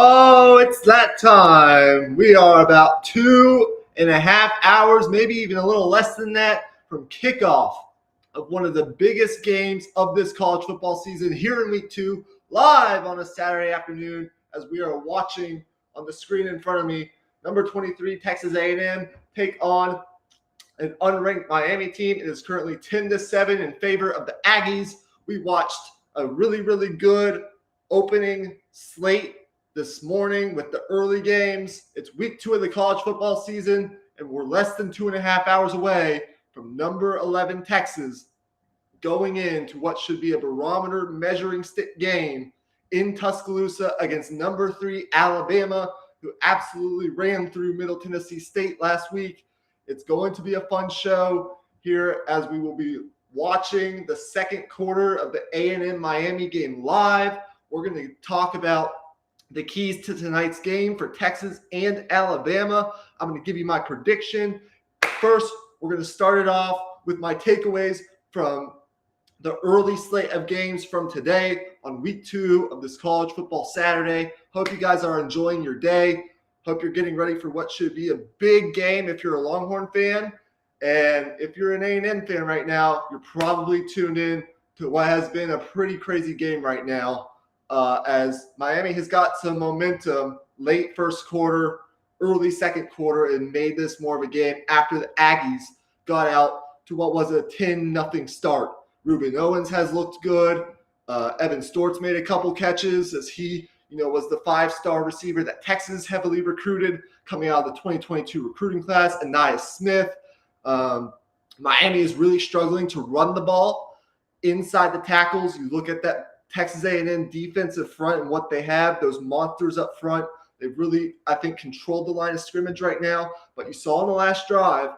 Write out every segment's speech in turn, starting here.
Oh, it's that time. We are about 2.5 hours, maybe even a little less than that, from kickoff of one of the biggest games of this college football season here in week 2, live on a Saturday afternoon as we are watching on the screen in front of me, number 23, Texas A&M, take on an unranked Miami team. It is currently 10-7 in favor of the Aggies. We watched a really, really good opening slate this morning with the early games. It's week 2 of the college football season, and we're less than 2.5 hours away from number 11 Texas going into what should be a barometer measuring stick game in Tuscaloosa against number 3 Alabama, who absolutely ran through Middle Tennessee State last week. It's going to be a fun show here as we will be watching the second quarter of the A&M Miami game live. We're going to talk about the keys to tonight's game for Texas and Alabama. I'm going to give you my prediction. First, we're going to start it off with my takeaways from the early slate of games from today on week 2 of this college football Saturday. Hope you guys are enjoying your day. Hope you're getting ready for what should be a big game if you're a Longhorn fan. And if you're an A&M fan right now, you're probably tuned in to what has been a pretty crazy game right now, as Miami has got some momentum late first quarter, early second quarter, and made this more of a game after the Aggies got out to what was a 10-0 start. Ruben Owens has looked good. Evan Stortz made a couple catches as he was the 5-star receiver that Texas heavily recruited coming out of the 2022 recruiting class. Anaya Smith. Miami is really struggling to run the ball inside the tackles. You look at that Texas A&M defensive front and what they have, those monsters up front. They've really, I think, controlled the line of scrimmage right now. But you saw in the last drive,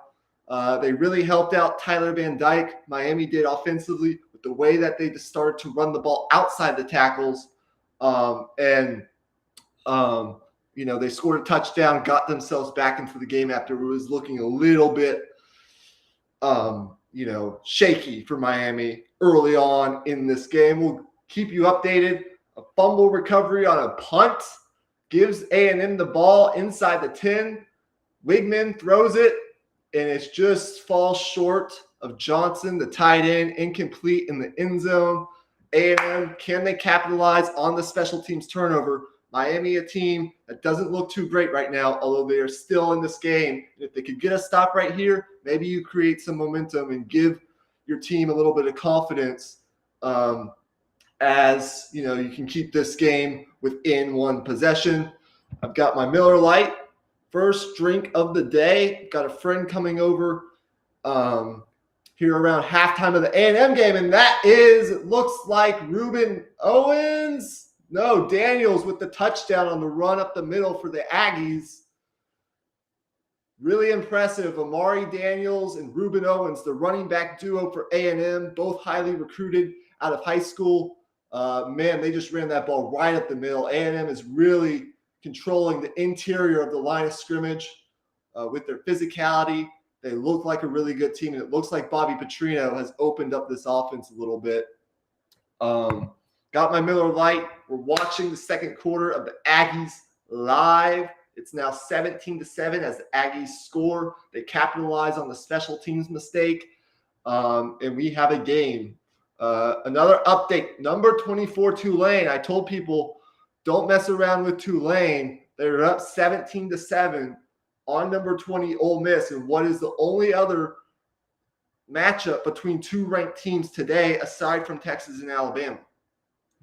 they really helped out Tyler Van Dyke. Miami did offensively with the way that they just started to run the ball outside the tackles. They scored a touchdown, got themselves back into the game after it was looking a little bit, shaky for Miami early on in this game. We'll keep you updated. A fumble recovery on a punt gives A&M the ball inside the 10. Wigman throws it, and it just falls short of Johnson, the tight end, incomplete in the end zone. A&M, can they capitalize on the special teams turnover? Miami, a team that doesn't look too great right now, although they are still in this game. And if they could get a stop right here, maybe you create some momentum and give your team a little bit of confidence as you can keep this game within one possession. I've got my Miller Lite, first drink of the day. Got a friend coming over here around halftime of the A&M game, and it looks like Ruben Owens. No, Daniels with the touchdown on the run up the middle for the Aggies. Really impressive. Amari Daniels and Ruben Owens, the running back duo for A&M, both highly recruited out of high school. They just ran that ball right up the middle. A&M is really controlling the interior of the line of scrimmage with their physicality. They look like a really good team, and it looks like Bobby Petrino has opened up this offense a little bit. Got my Miller Lite. We're watching the second quarter of the Aggies live. It's now 17-7 as the Aggies score. They capitalize on the special teams mistake, and we have a game. Another update, number 24 Tulane. I told people, don't mess around with Tulane. They're up 17-7 on number 20 Ole Miss, and what is the only other matchup between two ranked teams today aside from Texas and Alabama.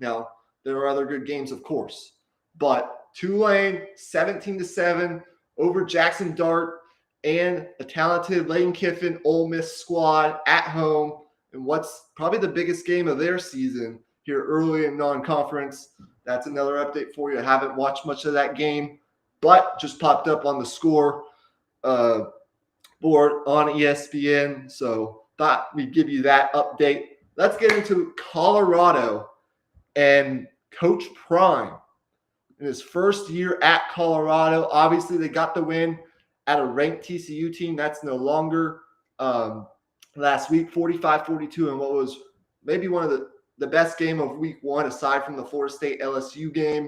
Now, there are other good games, of course, but Tulane 17-7 over Jackson Dart and a talented Lane Kiffin Ole Miss squad at home, and what's probably the biggest game of their season here early in non-conference. That's another update for you. I haven't watched much of that game, but just popped up on the score board on ESPN. So thought we'd give you that update. Let's get into Colorado and Coach Prime in his first year at Colorado. Obviously, they got the win at a ranked TCU team. That's no longer last week, 45-42, and what was maybe one of the best game of week 1 aside from the Florida State LSU game.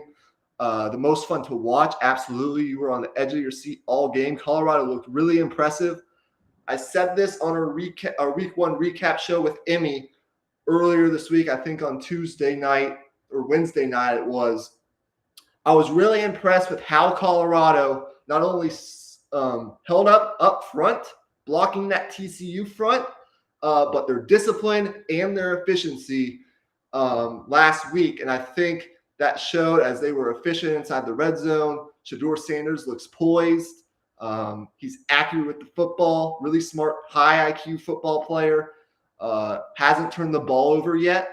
The most fun to watch, absolutely. You were on the edge of your seat all game. Colorado looked really impressive. I said this on our week one recap show with Emmy earlier this week, I think on Tuesday night or Wednesday night it was. I was really impressed with how Colorado not only held up front, blocking that TCU front, but their discipline and their efficiency last week. And I think that showed as they were efficient inside the red zone. Shedeur Sanders looks poised. He's accurate with the football, really smart, high IQ football player. Hasn't turned the ball over yet.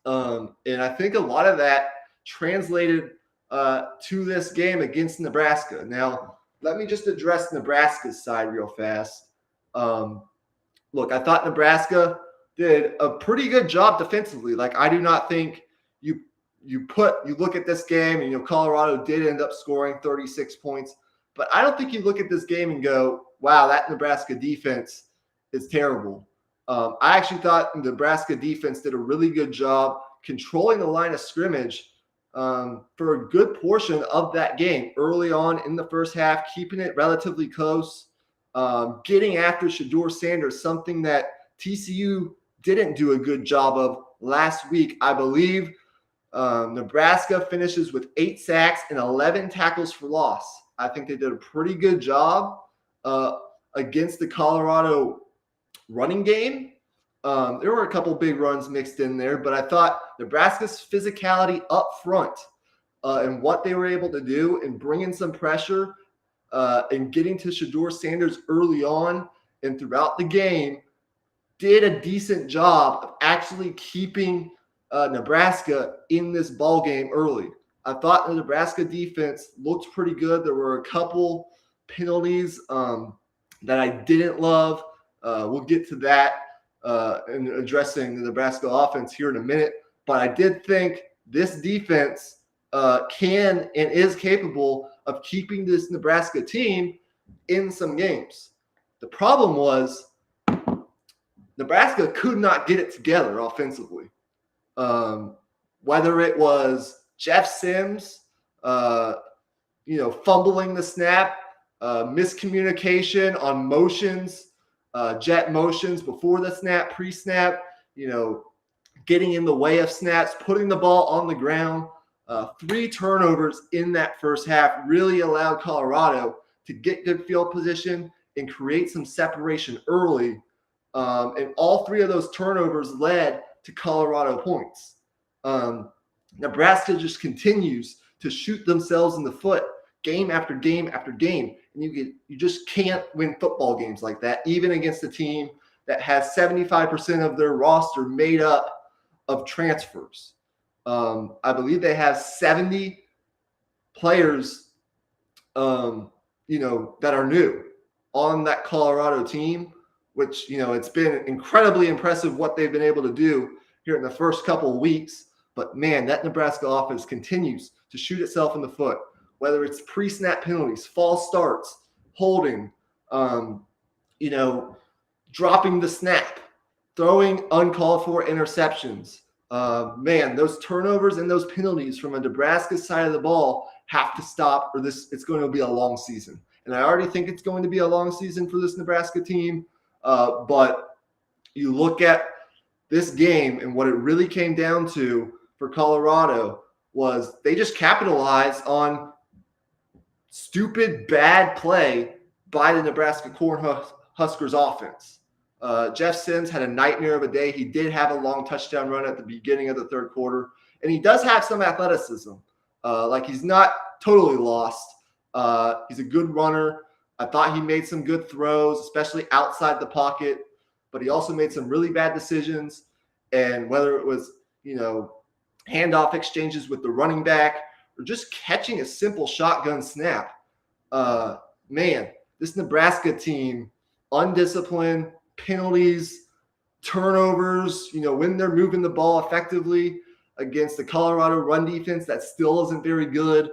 And I think a lot of that translated to this game against Nebraska. Now, let me just address Nebraska's side real fast. Look, I thought Nebraska did a pretty good job defensively. Like, I do not think you look at this game and, Colorado did end up scoring 36 points. But I don't think you look at this game and go, wow, that Nebraska defense is terrible. I actually thought the Nebraska defense did a really good job controlling the line of scrimmage for a good portion of that game early on in the first half, keeping it relatively close, getting after Shedeur Sanders, something that TCU didn't do a good job of last week. I believe Nebraska finishes with 8 sacks and 11 tackles for loss. I think they did a pretty good job against the Colorado running game. There were a couple big runs mixed in there, but I thought Nebraska's physicality up front and what they were able to do and bringing some pressure and getting to Shedeur Sanders early on and throughout the game did a decent job of actually keeping Nebraska in this ball game early. I thought the Nebraska defense looked pretty good. There were a couple penalties that I didn't love. We'll get to that in addressing the Nebraska offense here in a minute. But I did think this defense can and is capable of keeping this Nebraska team in some games. The problem was Nebraska could not get it together offensively. Whether it was Jeff Sims, fumbling the snap, miscommunication on motions, jet motions before the snap, pre-snap, getting in the way of snaps, putting the ball on the ground. 3 turnovers in that first half really allowed Colorado to get good field position and create some separation early. And all 3 of those turnovers led to Colorado points. Nebraska just continues to shoot themselves in the foot game after game after game. And you just can't win football games like that, even against a team that has 75% of their roster made up of transfers. I believe they have 70 players, that are new on that Colorado team, which, it's been incredibly impressive what they've been able to do here in the first couple of weeks. But, man, that Nebraska offense continues to shoot itself in the foot, whether it's pre-snap penalties, false starts, holding, dropping the snap, throwing uncalled for interceptions. Those turnovers and those penalties from a Nebraska side of the ball have to stop, or it's going to be a long season. And I already think it's going to be a long season for this Nebraska team. But you look at this game and what it really came down to for Colorado was they just capitalized on stupid, bad play by the Nebraska Cornhuskers offense. Jeff Sims had a nightmare of a day. He did have a long touchdown run at the beginning of the third quarter, and he does have some athleticism. He's not totally lost. He's a good runner. I thought he made some good throws, especially outside the pocket, but he also made some really bad decisions. And whether it was, handoff exchanges with the running back or just catching a simple shotgun snap, this Nebraska team, undisciplined, penalties, turnovers, when they're moving the ball effectively against the Colorado run defense that still isn't very good.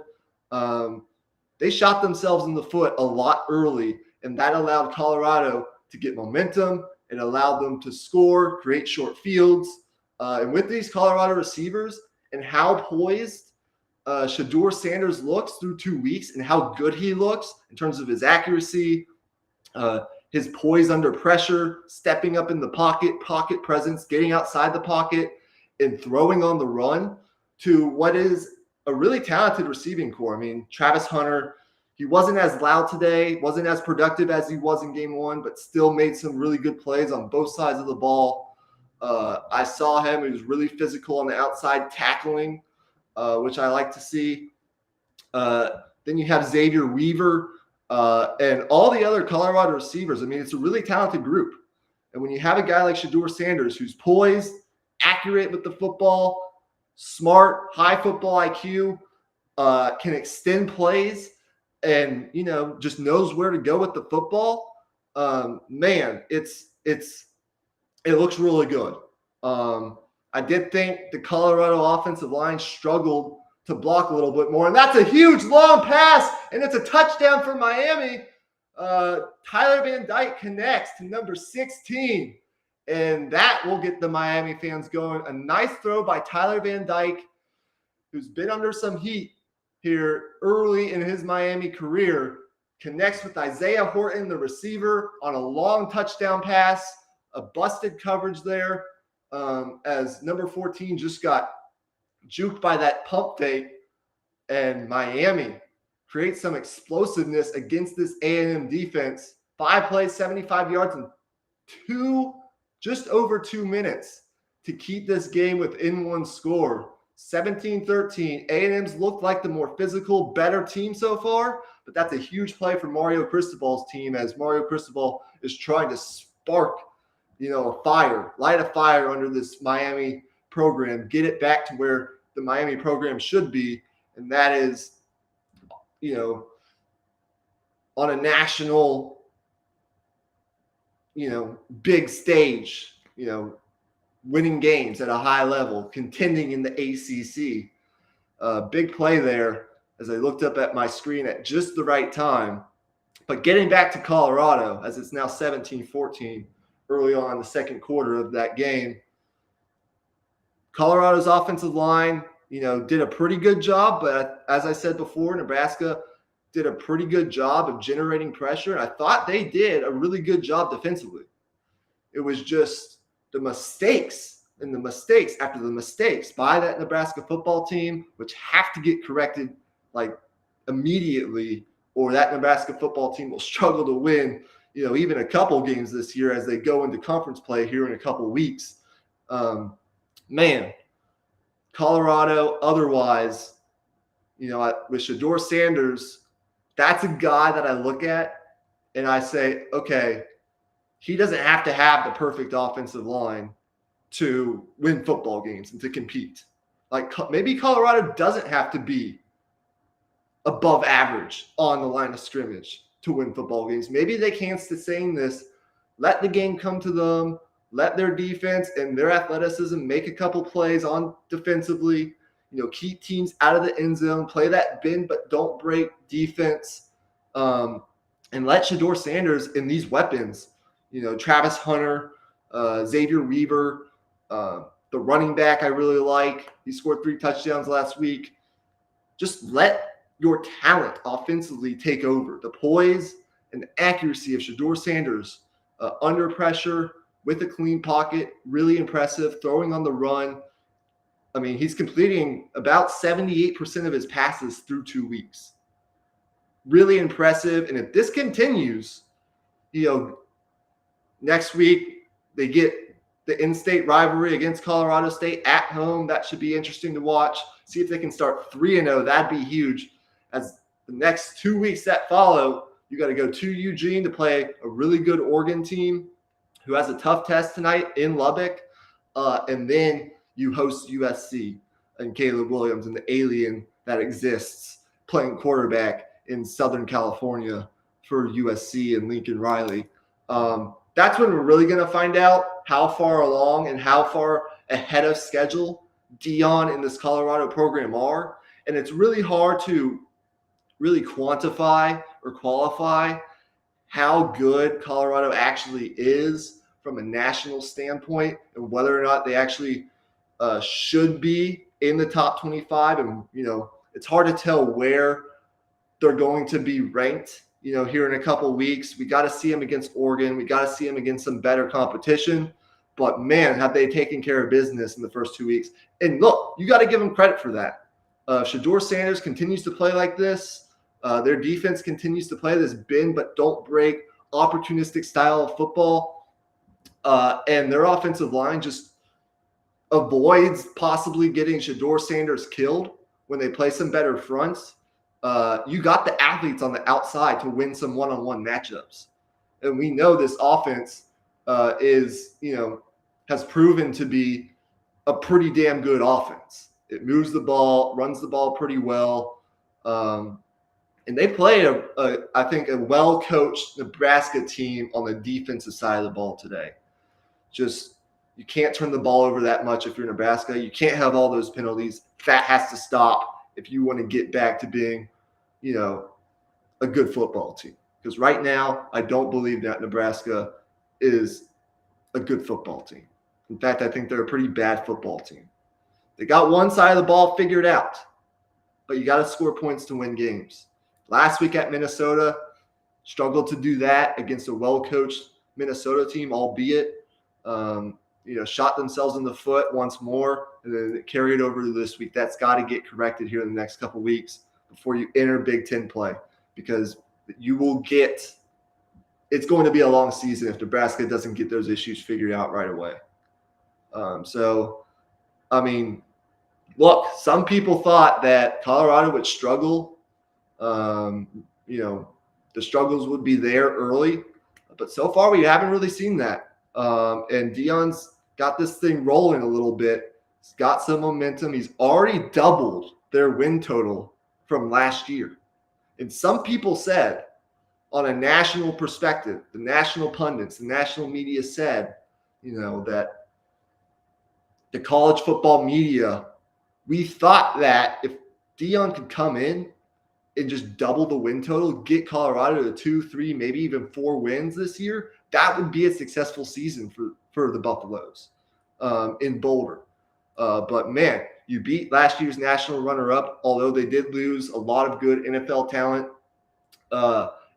They shot themselves in the foot a lot early, and that allowed Colorado to get momentum. It allowed them to score, create short fields. And with these Colorado receivers and how poised Shedeur Sanders looks through 2 weeks and how good he looks in terms of his accuracy, his poise under pressure, stepping up in the pocket presence, getting outside the pocket, and throwing on the run, to what is a really talented receiving core. I mean, Travis Hunter, he wasn't as loud today, wasn't as productive as he was in game one, but still made some really good plays on both sides of the ball. I saw him. He was really physical on the outside tackling, which I like to see. Then you have Xavier Weaver and all the other Colorado receivers. I mean, it's a really talented group. And when you have a guy like Shedeur Sanders who's poised, accurate with the football, smart, high football IQ, can extend plays, and just knows where to go with the football, man, it looks really good. I did think the Colorado offensive line struggled to block a little bit more, and that's a huge long pass, and it's a touchdown for Miami. Tyler Van Dyke connects to number 16, and that will get the Miami fans going. A nice throw by Tyler Van Dyke, who's been under some heat here early in his Miami career, connects with Isaiah Horton, the receiver, on a long touchdown pass, a busted coverage there, as number 14 just got juked by that pump fake, and Miami creates some explosiveness against this A&M defense. 5 plays, 75 yards, and just over 2 minutes to keep this game within one score. 17-13. A&M's looked like the more physical, better team so far, but that's a huge play for Mario Cristobal's team, as Mario Cristobal is trying to spark, light a fire under this Miami program, get it back to where the Miami program should be, and that is, on a national, big stage, winning games at a high level, contending in the ACC. Big play there as I looked up at my screen at just the right time. But getting back to Colorado, as it's now 17-14 early on in the second quarter of that game, Colorado's offensive line, did a pretty good job. But as I said before, Nebraska did a pretty good job of generating pressure. And I thought they did a really good job defensively. It was just the mistakes after the mistakes by that Nebraska football team, which have to get corrected immediately, or that Nebraska football team will struggle to win, even a couple games this year as they go into conference play here in a couple weeks. Man, Colorado otherwise, with Shedeur Sanders, that's a guy that I look at and I say, okay, he doesn't have to have the perfect offensive line to win football games and to compete. Maybe Colorado doesn't have to be above average on the line of scrimmage to win football games. Maybe they can sustain this, let the game come to them, let their defense and their athleticism make a couple plays on defensively, keep teams out of the end zone, play that bend but don't break defense, and let Shedeur Sanders and these weapons, Travis Hunter, Xavier Weaver, the running back I really like. He scored 3 touchdowns last week. Just let your talent offensively take over. The poise and the accuracy of Shedeur Sanders under pressure with a clean pocket, really impressive, throwing on the run. I mean, he's completing about 78% of his passes through 2 weeks. Really impressive. And if this continues, next week they get the in-state rivalry against Colorado State at home. That should be interesting to watch. See if they can start 3-0. That'd be huge. As the next 2 weeks that follow, you got to go to Eugene to play a really good Oregon team who has a tough test tonight in Lubbock. And then you host USC and Caleb Williams and the alien that exists playing quarterback in Southern California for USC and Lincoln Riley. That's when we're really going to find out how far along and how far ahead of schedule Dion and this Colorado program are. And it's really hard to really quantify or qualify how good Colorado actually is from a national standpoint and whether or not they actually should be in the top 25. And, It's hard to tell where they're going to be ranked, here in a couple of weeks. We got to see them against Oregon. We got to see them against some better competition. But, man, have they taken care of business in the first 2 weeks. And, look, you got to give them credit for that. Shedeur Sanders continues to play like this. Their defense continues to play this bend but don't break opportunistic style of football. And their offensive line just avoids possibly getting Shedeur Sanders killed when they play some better fronts. You got the athletes on the outside to win some one-on-one matchups. And we know this offense has proven to be a pretty damn good offense. It moves the ball, runs the ball pretty well. And they play, I think, a well-coached Nebraska team on the defensive side of the ball today. You can't turn the ball over that much if you're Nebraska. You can't have all those penalties. That has to stop if you want to get back to being, a good football team. Because right now, I don't believe that Nebraska is a good football team. In fact, I think they're a pretty bad football team. They got one side of the ball figured out, but you got to score points to win games. Last week at Minnesota, struggled to do that against a well-coached Minnesota team, albeit, shot themselves in the foot once more, and then carry it over to this week. That's got to get corrected here in the next couple weeks before you enter Big Ten play, because it's going to be a long season if Nebraska doesn't get those issues figured out right away. Look, some people thought that Colorado would struggle. The struggles would be there early, but so far we haven't really seen that. And Deion's got this thing rolling a little bit. He's got some momentum. He's already doubled their win total from last year. And some people said, on a national perspective, the national pundits, the national media said, that the college football media, we thought that if Deion could come in and just double the win total, get Colorado to 2, 3, maybe even 4 wins this year, that would be a successful season for the Buffaloes in Boulder. But, man, you beat last year's national runner-up, although they did lose a lot of good NFL talent.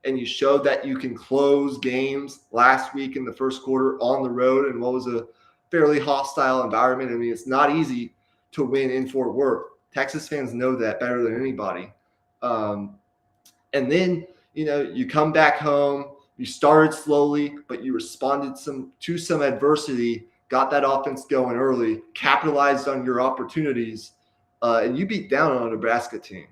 And you showed that you can close games last week in the first quarter on the road in what was a fairly hostile environment. It's not easy to win in Fort Worth. Texas fans know that better than anybody. And then, you come back home. You started slowly, but you responded to some adversity, got that offense going early, capitalized on your opportunities, and you beat down on a Nebraska team.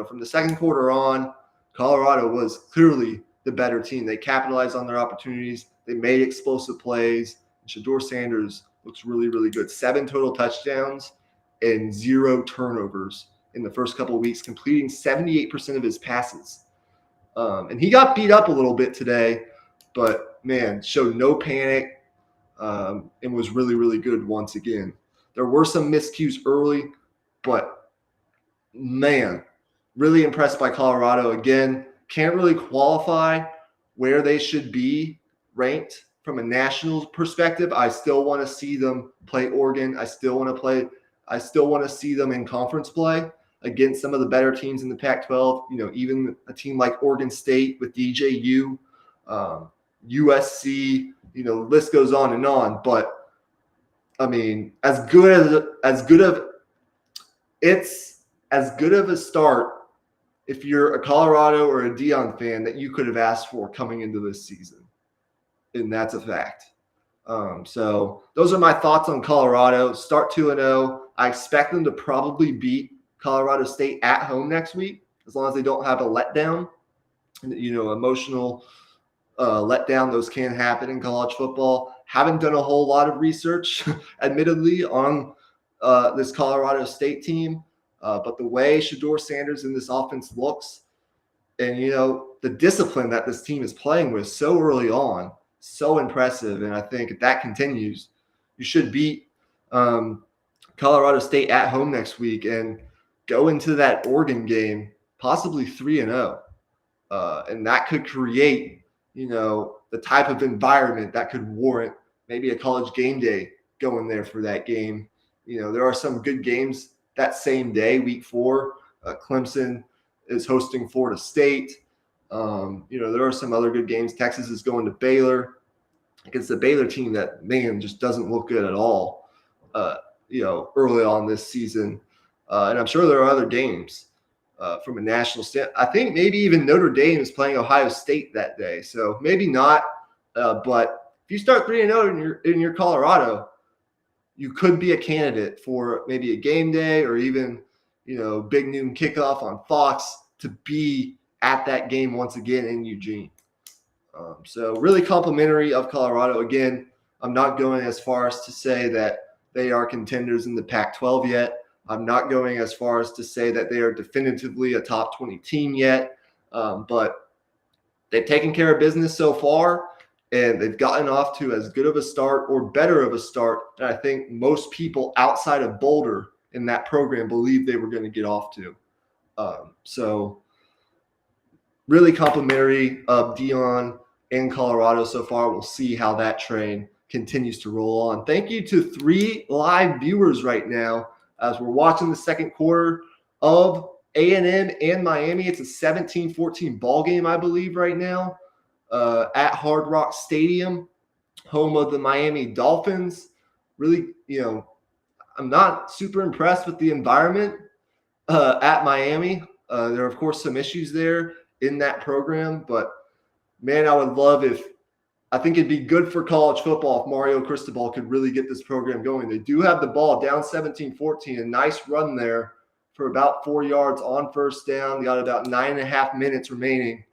From the second quarter on, Colorado was clearly the better team. They capitalized on their opportunities. They made explosive plays. Shedeur Sanders looks really, really good. 7 total touchdowns and 0 turnovers in the first couple of weeks, completing 78% of his passes. And he got beat up a little bit today, but, man, showed no panic and was really, really good once again. There were some miscues early, but, man, really impressed by Colorado. Again, can't really qualify where they should be ranked from a national perspective. I still want to see them play Oregon. I still want to see them in conference play against some of the better teams in the Pac-12. Even a team like Oregon State with DJU, USC. The list goes on and on. But as good of a start if you're a Colorado or a Deion fan that you could have asked for coming into this season. And that's a fact. So those are my thoughts on Colorado. Start 2-0. I expect them to probably beat Colorado State at home next week, as long as they don't have a letdown. Emotional letdown. Those can happen in college football. Haven't done a whole lot of research, admittedly, on this Colorado State team. But the way Shedeur Sanders in this offense looks, and, the discipline that this team is playing with so early on, so impressive. And I think if that continues, you should beat Colorado State at home next week and go into that Oregon game possibly 3-0. And that could create, the type of environment that could warrant maybe a college game day going there for that game. There are some good games that same day, week 4. Clemson is hosting Florida State. There are some other good games. Texas is going to Baylor against the Baylor team that, man, just doesn't look good at all, early on this season. And I'm sure there are other games from a national standpoint. I think maybe even Notre Dame is playing Ohio State that day. So maybe not. But if you start 3-0 in your Colorado, you could be a candidate for maybe a game day or even, big noon kickoff on Fox to be at that game once again in Eugene. So really complimentary of Colorado. Again, I'm not going as far as to say that they are contenders in the Pac-12 yet. I'm not going as far as to say that they are definitively a top 20 team yet. But they've taken care of business so far, and they've gotten off to as good of a start or better of a start than I think most people outside of Boulder in that program believed they were going to get off to. So really complimentary of Dion in Colorado so far. We'll see how that train continues to roll on. Thank you to 3 live viewers right now as we're watching the second quarter of A&M and Miami. It's a 17-14 ball game, I believe, right now at Hard Rock Stadium, home of the Miami Dolphins. Really, I'm not super impressed with the environment at Miami. There are, of course, some issues there in that program, but man, I think it'd be good for college football if Mario Cristobal could really get this program going. They do have the ball down 17-14, a nice run there for about 4 yards on first down. They got about 9.5 minutes remaining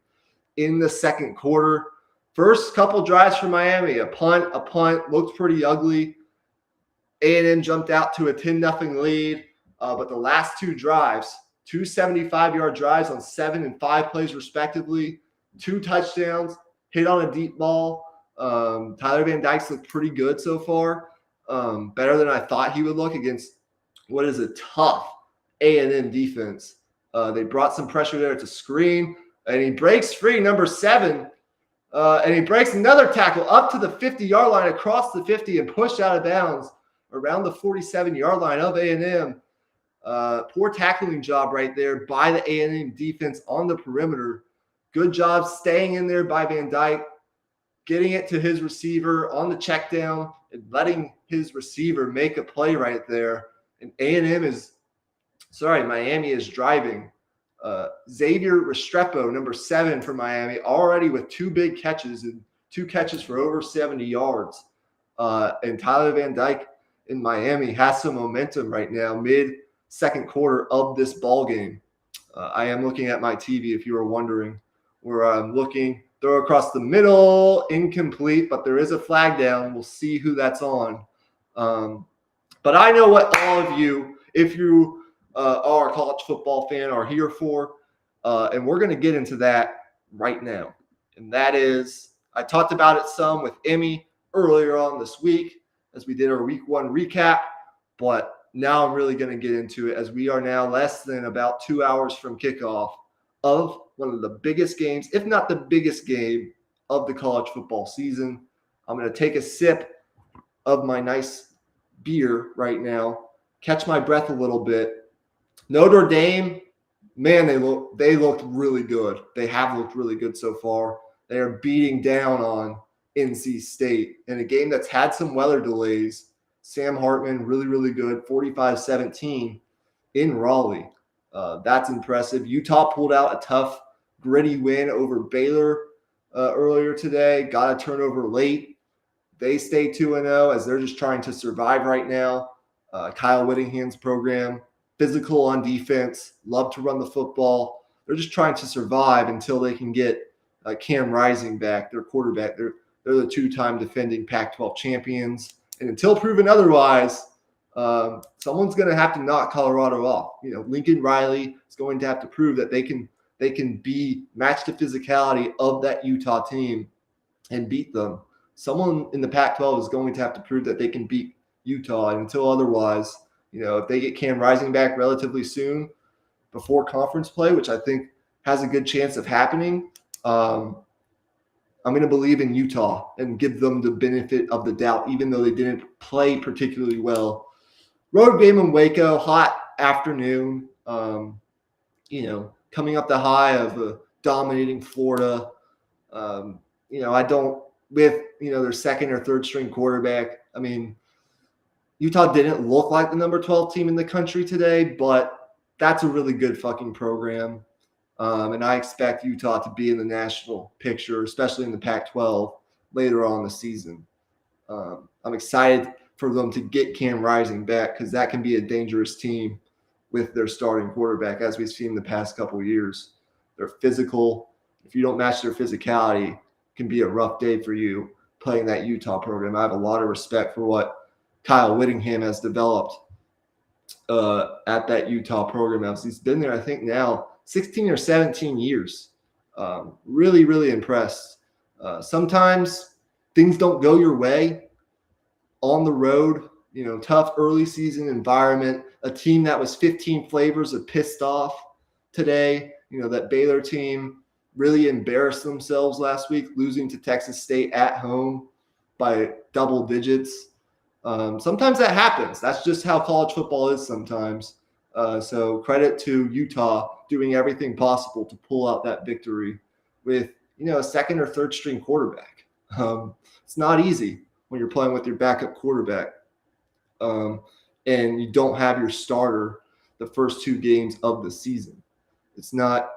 in the second quarter. First couple drives for Miami, a punt, looked pretty ugly. A&M jumped out to a 10-0 lead, but the last 2 drives, 2 75-yard drives on 7 and 5 plays respectively, 2 touchdowns, hit on a deep ball. Tyler Van Dyke's looked pretty good so far, better than I thought he would look against what is a tough A&M defense. They brought some pressure there to screen, and he breaks free, number 7, and he breaks another tackle up to the 50-yard line, across the 50, and pushed out of bounds around the 47-yard line of A&M. Poor tackling job right there by the A&M defense on the perimeter. Good job staying in there by Van Dyke, getting it to his receiver on the check down and letting his receiver make a play right there. And Miami is driving. Xavier Restrepo, number 7 for Miami, already with 2 big catches and 2 catches for over 70 yards. And Tyler Van Dyke in Miami has some momentum right now, mid-second quarter of this ball game. I am looking at my TV, if you were wondering, where I'm looking. Throw across the middle, incomplete, but there is a flag down. We'll see who that's on. But I know what all of you, if you are a college football fan, are here for, and we're going to get into that right now. And that is, I talked about it some with Emmy earlier on this week as we did our week 1 recap, but now I'm really going to get into it as we are now less than about 2 hours from kickoff of one of the biggest games, if not the biggest game of the college football season. I'm going to take a sip of my nice beer right now, catch my breath a little bit. Notre Dame, man, they looked really good. They have looked really good so far. They are beating down on NC State in a game that's had some weather delays. Sam Hartman, really, really good, 45-17 in Raleigh. That's impressive. Utah pulled out a tough, gritty win over Baylor earlier today. Got a turnover late. They stay 2-0 as they're just trying to survive right now. Kyle Whittingham's program, physical on defense, love to run the football. They're just trying to survive until they can get Cam Rising back, their quarterback. They're the 2-time defending Pac-12 champions. And until proven otherwise, someone's going to have to knock Colorado off. Lincoln Riley is going to have to prove that they can match the physicality of that Utah team and beat them. Someone in the Pac-12 is going to have to prove that they can beat Utah. And until otherwise, if they get Cam Rising back relatively soon before conference play, which I think has a good chance of happening, I'm going to believe in Utah and give them the benefit of the doubt, even though they didn't play particularly well. Road game in Waco, hot afternoon. coming up the high of dominating Florida. I don't with their second or third string quarterback. I mean, Utah didn't look like the number 12 team in the country today, but that's a really good fucking program. And I expect Utah to be in the national picture, especially in the Pac-12 later on in the season. I'm excited for them to get Cam Rising back because that can be a dangerous team with their starting quarterback, as we've seen the past couple of years. They're physical. If you don't match their physicality, it can be a rough day for you playing that Utah program. I have a lot of respect for what Kyle Whittingham has developed at that Utah program. He's been there, I think, now 16 or 17 years. Really, really impressed. Sometimes things don't go your way on the road, tough early season environment, a team that was 15 flavors of pissed off today. That Baylor team really embarrassed themselves last week, losing to Texas State at home by double digits. Sometimes that happens. That's just how college football is sometimes. So credit to Utah doing everything possible to pull out that victory with, a second or third string quarterback. It's not easy when you're playing with your backup quarterback and you don't have your starter the first two games of the season. It's not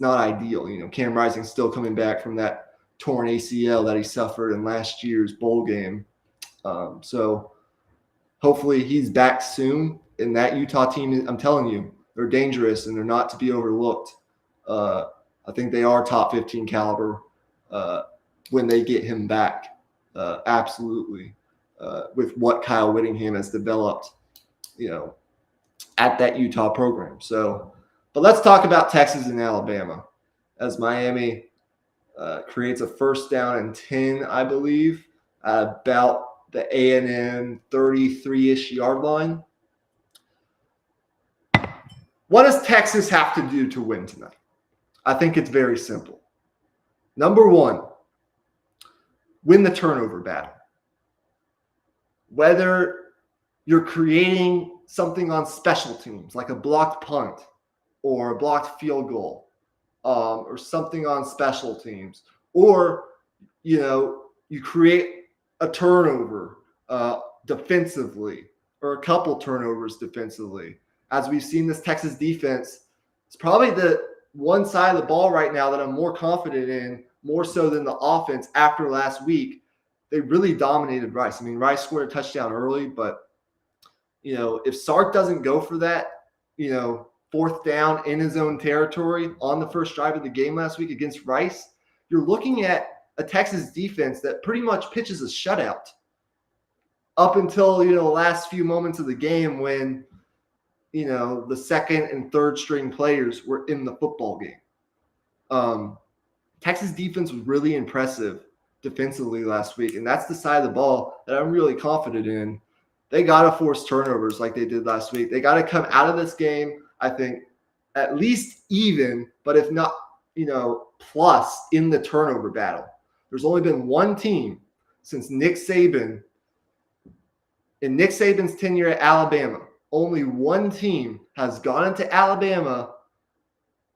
ideal. Cam Rising's still coming back from that torn ACL that he suffered in last year's bowl game. So hopefully he's back soon. And that Utah team, I'm telling you, they're dangerous and they're not to be overlooked. I think they are top 15 caliber when they get him back. Absolutely. With what Kyle Whittingham has developed, at that Utah program. So, but let's talk about Texas and Alabama as Miami creates a first down and 10, I believe, about the A&M 33-ish yard line. What does Texas have to do to win tonight? I think it's very simple. Number one, win the turnover battle. Whether you're creating something on special teams, like a blocked punt or a blocked field goal, or something on special teams, or, you create a turnover defensively or a couple turnovers defensively. As we've seen this Texas defense, it's probably the one side of the ball right now that I'm more confident in, more so than the offense after last week. They really dominated Rice. I mean, Rice scored a touchdown early, but, if Sark doesn't go for that, fourth down in his own territory on the first drive of the game last week against Rice, you're looking at a Texas defense that pretty much pitches a shutout up until, the last few moments of the game when, the second and third string players were in the football game. Texas defense was really impressive defensively last week, and that's the side of the ball that I'm really confident in. They got to force turnovers like they did last week. They got to come out of this game, I think, at least even, but if not, plus in the turnover battle. There's only been one team since Nick Saban, in Nick Saban's tenure at Alabama, only one team has gone into Alabama,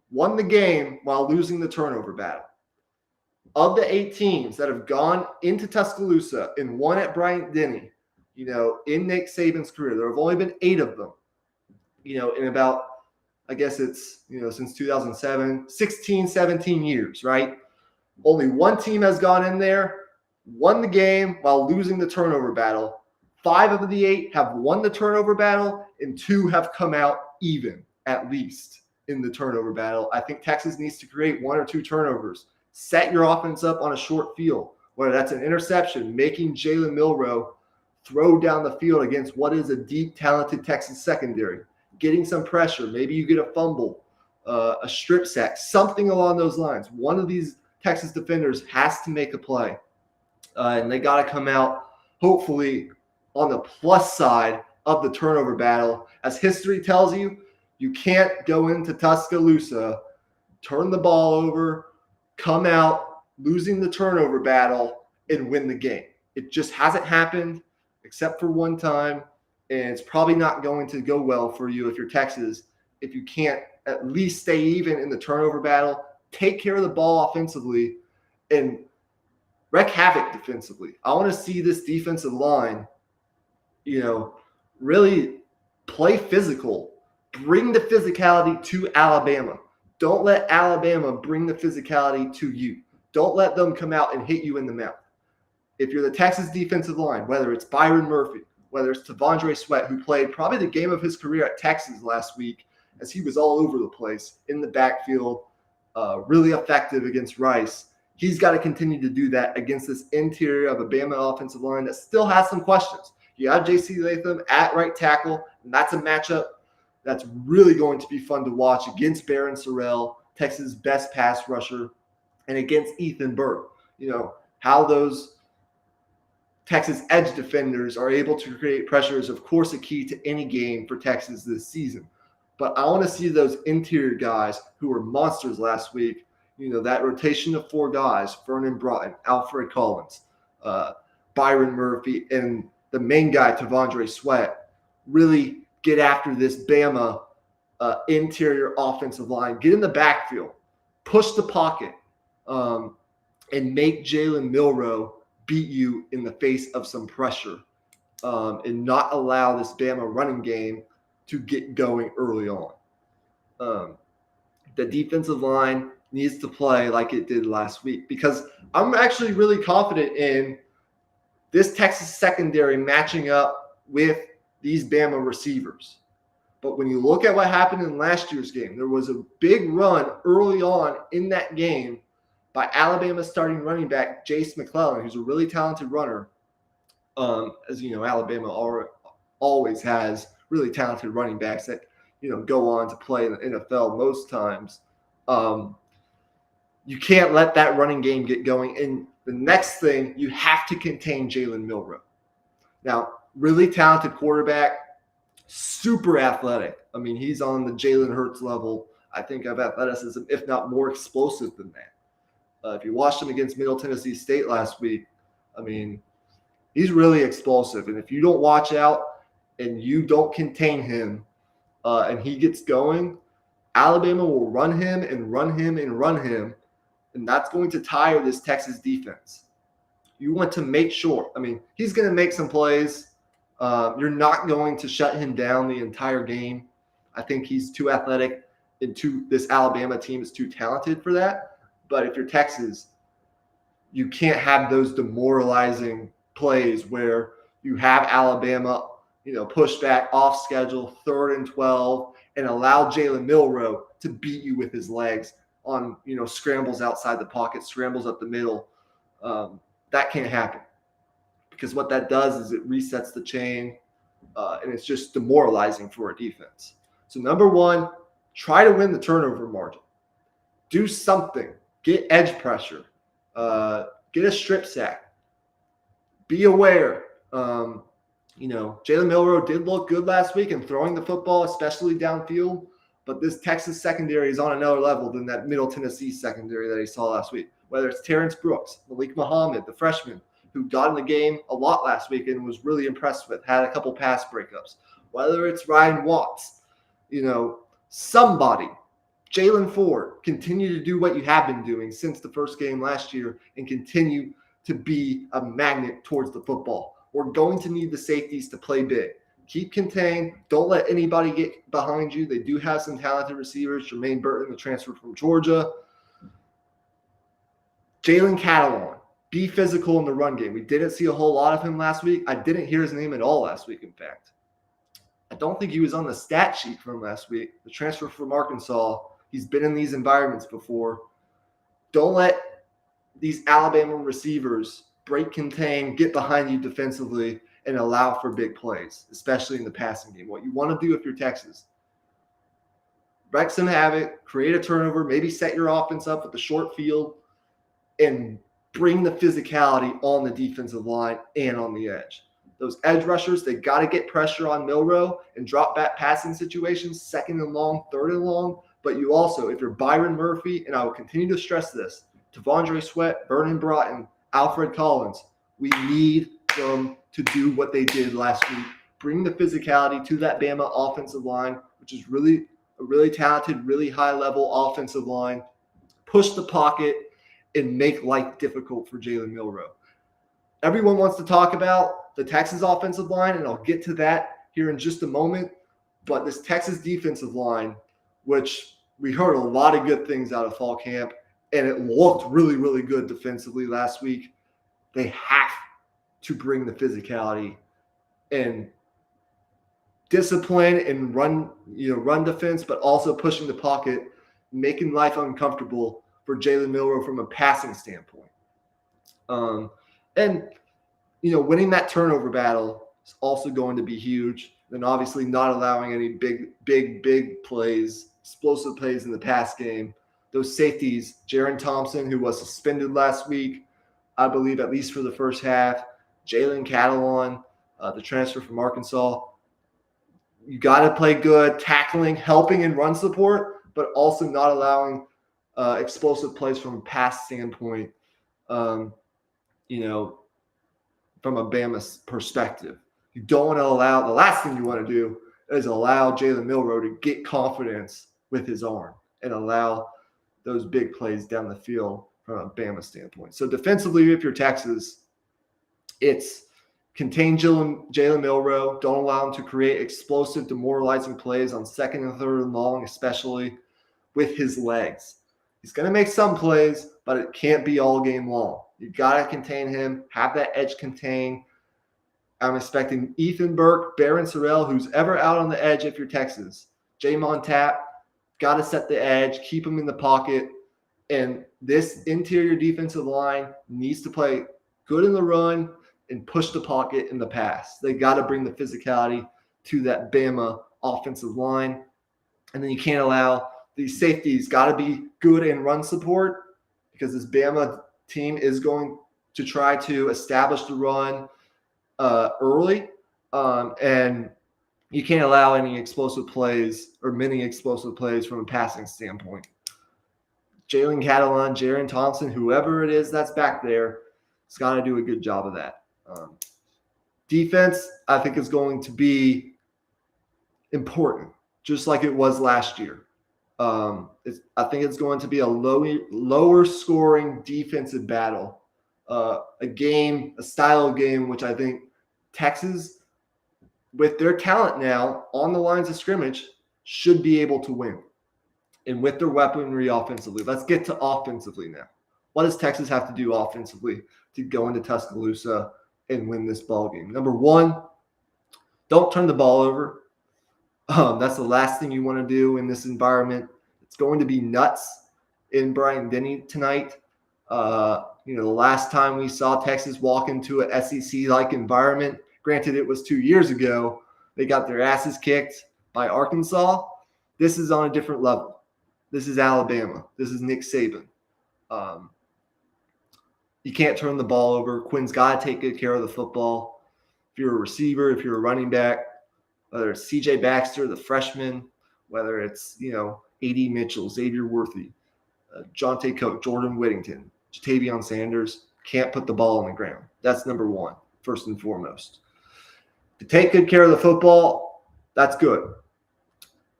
won the game while losing the turnover battle. Of the 8 teams that have gone into Tuscaloosa and won at Bryant-Denny, in Nick Saban's career, there have only been 8 of them, in about, I guess it's, since 2007, 16, 17 years, right? Only one team has gone in there, won the game while losing the turnover battle. 5 of the 8 have won the turnover battle, and 2 have come out even, at least, in the turnover battle. I think Texas needs to create 1 or 2 turnovers. Set your offense up on a short field, whether that's an interception, making Jalen Milroe throw down the field against what is a deep, talented Texas secondary, getting some pressure. Maybe you get a fumble, a strip sack, something along those lines. One of these Texas defenders has to make a play, and they got to come out, hopefully, on the plus side of the turnover battle. As history tells you, you can't go into Tuscaloosa, turn the ball over, come out losing the turnover battle, and win the game. It just hasn't happened except for one time, and it's probably not going to go well for you if you're Texas if you can't at least stay even in the turnover battle, take care of the ball offensively, and wreak havoc defensively. I want to see this defensive line, really play physical. Bring the physicality to Alabama. Don't let Alabama bring the physicality to you. Don't let them come out and hit you in the mouth. If you're the Texas defensive line, whether it's Byron Murphy, whether it's T'Vondre Sweat, who played probably the game of his career at Texas last week, as he was all over the place in the backfield, really effective against Rice. He's got to continue to do that against this interior of a Bama offensive line that still has some questions. You have J.C. Latham at right tackle, and that's a matchup that's really going to be fun to watch against Barron Sorrell, Texas' best pass rusher, and against Ethan Burke. How those Texas edge defenders are able to create pressure is, of course, a key to any game for Texas this season. But I want to see those interior guys who were monsters last week, that rotation of 4 guys, Vernon Broughton, Alfred Collins, Byron Murphy, and the main guy, T'Vondre Sweat, really get after this Bama interior offensive line. Get in the backfield, push the pocket, and make Jalen Milroe beat you in the face of some pressure, and not allow this Bama running game to get going early on. The defensive line needs to play like it did last week, because I'm actually really confident in this Texas secondary matching up with these Bama receivers. But when you look at what happened in last year's game, there was a big run early on in that game by Alabama starting running back Jace McClellan, who's a really talented runner. As you know, Alabama always has really talented running backs that go on to play in the NFL most times. You can't let that running game get going. And the next thing, you have to contain Jalen Milroe. Now, really talented quarterback, super athletic. I mean, he's on the Jalen Hurts level, I think, of athleticism, if not more explosive than that. If you watched him against Middle Tennessee State last week, I mean, he's really explosive. And if you don't watch out and you don't contain him, and he gets going, Alabama will run him and run him and run him, and that's going to tire this Texas defense. You want to make sure. I mean, he's going to make some plays. You're not going to shut him down the entire game. I think he's too athletic, and this Alabama team is too talented for that. But if you're Texas, you can't have those demoralizing plays where you have Alabama, push back off schedule, 3rd and 12, and allow Jalen Milroe to beat you with his legs on, scrambles outside the pocket, scrambles up the middle. That can't happen, because what that does is it resets the chain, and it's just demoralizing for a defense. So number one, try to win the turnover margin. Do something. Get edge pressure. Get a strip sack. Be aware. Jalen Milroe did look good last week in throwing the football, especially downfield. But this Texas secondary is on another level than that Middle Tennessee secondary that he saw last week. Whether it's Terrence Brooks, Malik Muhammad, the freshman, who got in the game a lot last week and was really impressed with, had a couple pass breakups. Whether it's Ryan Watts, somebody, Jalen Ford, continue to do what you have been doing since the first game last year and continue to be a magnet towards the football. We're going to need the safeties to play big. Keep contained. Don't let anybody get behind you. They do have some talented receivers. Jermaine Burton, the transfer from Georgia. Jalen Catalon, be physical in the run game. We didn't see a whole lot of him last week. I didn't hear his name at all last week, in fact. I don't think he was on the stat sheet from last week. The transfer from Arkansas, he's been in these environments before. Don't let these Alabama receivers break, contain, get behind you defensively, and allow for big plays, especially in the passing game. What you want to do if you're Texas, wreak some havoc, create a turnover, maybe set your offense up with the short field, and bring the physicality on the defensive line and on the edge. Those edge rushers, they got to get pressure on Milroe and drop back passing situations, 2nd and long, 3rd and long. But you also, if you're Byron Murphy, and I will continue to stress this, T'Vondre Sweat, Vernon Broughton, Alfred Collins, we need them to do what they did last week. Bring the physicality to that Bama offensive line, which is really a really talented, really high-level offensive line, push the pocket, and make life difficult for Jalen Milroe. Everyone wants to talk about the Texas offensive line, and I'll get to that here in just a moment. But this Texas defensive line, which we heard a lot of good things out of fall camp, and it looked really, really good defensively last week. They have to bring the physicality and discipline and run defense, but also pushing the pocket, making life uncomfortable for Jalen Milroe from a passing standpoint. And winning that turnover battle is also going to be huge. And obviously not allowing any big plays, explosive plays in the pass game. Those safeties, Jaron Thompson, who was suspended last week, I believe at least for the first half, Jalen Catalon, the transfer from Arkansas. You got to play good, tackling, helping in run support, but also not allowing explosive plays from a pass standpoint, from a BAMA perspective. You don't want to allow – the last thing you want to do is allow Jalen Milroe to get confidence with his arm and allow those big plays down the field from a BAMA standpoint. So defensively, if you're Texas, it's contain Jalen Milroe. Don't allow him to create explosive, demoralizing plays on second and third and long, especially with his legs. He's going to make some plays, but it can't be all game long. You got to contain him, have that edge contained. I'm expecting Ethan Burke, Barron Sorrell, who's ever out on the edge if you're Texas. Jamon Tapp, got to set the edge, keep him in the pocket. And this interior defensive line needs to play good in the run and push the pocket in the pass. They got to bring the physicality to that Bama offensive line. And then you can't allow these safeties got to be good in run support because this Bama team is going to try to establish the run early. And you can't allow any explosive plays or many explosive plays from a passing standpoint. Jalen Catalon, Jaron Thompson, whoever it is that's back there, has got to do a good job of that. Defense, I think, is going to be important, just like it was last year. I think it's going to be a lower scoring defensive battle, a style of game, which I think Texas, with their talent now on the lines of scrimmage, should be able to win. And with their weaponry offensively, let's get to offensively now. What does Texas have to do offensively to go into Tuscaloosa and win this ball game? Number one, don't turn the ball over. That's the last thing you want to do in this environment. It's going to be nuts in Bryant-Denny tonight. The last time we saw Texas walk into an SEC-like environment, granted it was 2 years ago, they got their asses kicked by Arkansas. This is on a different level. This is Alabama. This is Nick Saban. You can't turn the ball over. Quinn's got to take good care of the football. If you're a receiver, if you're a running back, whether it's C.J. Baxter, the freshman, whether it's, A.D. Mitchell, Xavier Worthy, Jonte Cook, Jordan Whittington, Jatavion Sanders, can't put the ball on the ground. That's number one, first and foremost. To take good care of the football, that's good.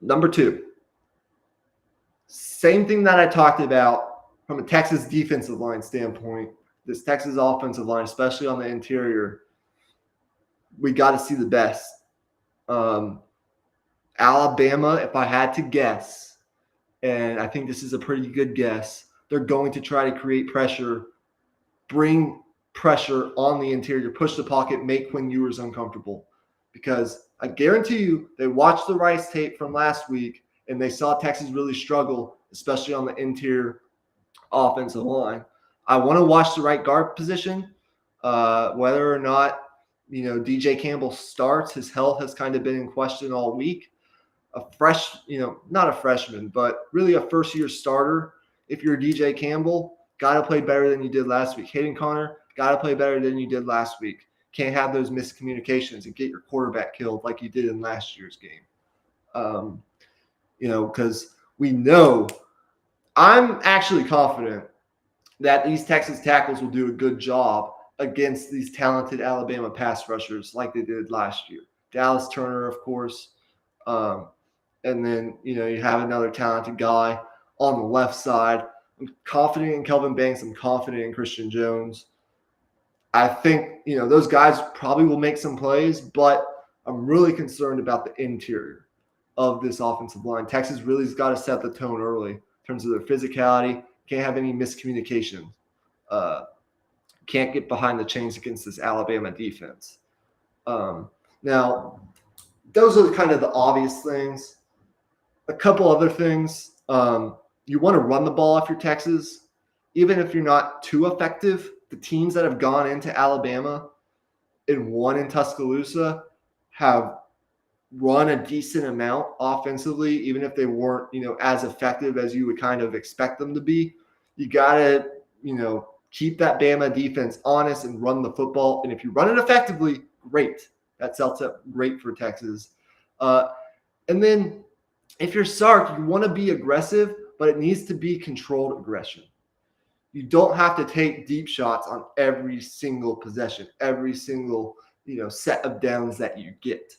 Number two, same thing that I talked about from a Texas defensive line standpoint, this Texas offensive line, especially on the interior, we got to see the best. Alabama, if I had to guess, and I think this is a pretty good guess, they're going to try to create pressure, bring pressure on the interior, push the pocket, make Quinn Ewers uncomfortable. Because I guarantee you they watched the Rice tape from last week and they saw Texas really struggle, especially on the interior offensive line. I want to watch the right guard position, whether or not DJ Campbell starts. His health has kind of been in question all week. Not a freshman, but really a first-year starter. If you're DJ Campbell, got to play better than you did last week. Hayden Connor, got to play better than you did last week. Can't have those miscommunications and get your quarterback killed like you did in last year's game. Because we know – I'm actually confident that these Texas tackles will do a good job against these talented Alabama pass rushers like they did last year. Dallas Turner, of course. And then, you have another talented guy on the left side. I'm confident in Kelvin Banks. I'm confident in Christian Jones. I think, those guys probably will make some plays, but I'm really concerned about the interior of this offensive line. Texas really has got to set the tone early in terms of their physicality. Can't have any miscommunication. Can't get behind the chains against this Alabama defense. Now, those are kind of the obvious things. A couple other things. You want to run the ball if you're Texas, even if you're not too effective. The teams that have gone into Alabama and won in Tuscaloosa have run a decent amount offensively, even if they weren't, as effective as you would kind of expect them to be. You got to, keep that Bama defense honest and run the football. And if you run it effectively, great. That sets up great for Texas. And then if you're Sark, you want to be aggressive, but it needs to be controlled aggression. You don't have to take deep shots on every single possession, every single, set of downs that you get.